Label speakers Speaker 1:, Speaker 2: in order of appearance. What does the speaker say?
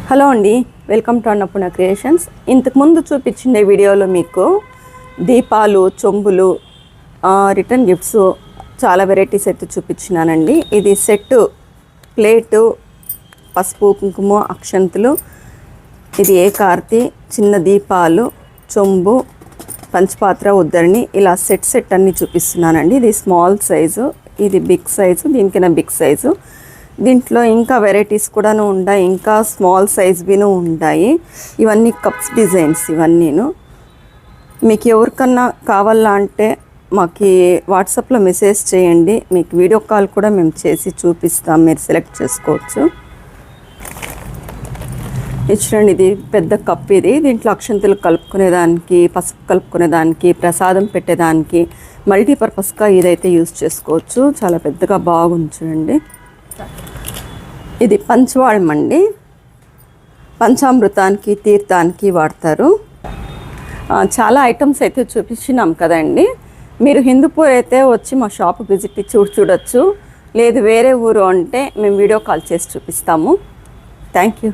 Speaker 1: Hello అండి, welcome to Annapurna creations. ఇంతకుముందు చూపించిన వీడియోలో మీకు దీపాలు, చెంబులు, రిటర్న్ గిఫ్ట్స్ చాలా వెరైటీస్ అయితే చూపించినానండి. ఇది సెట్ ప్లేటు, పసుపు, కుంకుమ, అక్షంతులు, ఇది ఏకార్తి, చిన్న దీపాలు, చెంబు, పంచపాత్ర, ఉద్దరిని, ఇలా సెట్ అన్నీ చూపిస్తున్నానండి. ఇది స్మాల్ సైజు, ఇది బిగ్ సైజు, దీనికైనా బిగ్ సైజు. దీంట్లో ఇంకా వెరైటీస్ కూడా ఉంటాయి, ఇంకా స్మాల్ సైజ్విను ఉంటాయి. ఇవన్నీ కప్స్ డిజైన్స్. ఇవన్నీను మీకు ఎవరికన్నా కావాలా అంటే మాకు వాట్సాప్లో మెసేజ్ చేయండి, మీకు వీడియో కాల్ కూడా మేము చేసి చూపిస్తాం, మీరు సెలెక్ట్ చేసుకోవచ్చు. చూడండి, ఇది పెద్ద కప్. ఇది దీంట్లో అక్షంతలు కలుపుకునేదానికి, పసుపు కలుపుకునేదానికి, ప్రసాదం పెట్టేదానికి మల్టీపర్పస్గా ఇదైతే యూజ్ చేసుకోవచ్చు. చాలా పెద్దగా బాగుంది చూడండి. ఇది పంచవాళం అండి, పంచామృతానికి, తీర్థానికి వాడతారు. చాలా ఐటమ్స్ అయితే చూపించినాం కదండి. మీరు హిందూపూర్ అయితే వచ్చి మా షాప్ విజిట్ చూడొచ్చు. లేదు వేరే ఊరు అంటే మేము వీడియో కాల్ చేసి చూపిస్తాము. Thank you.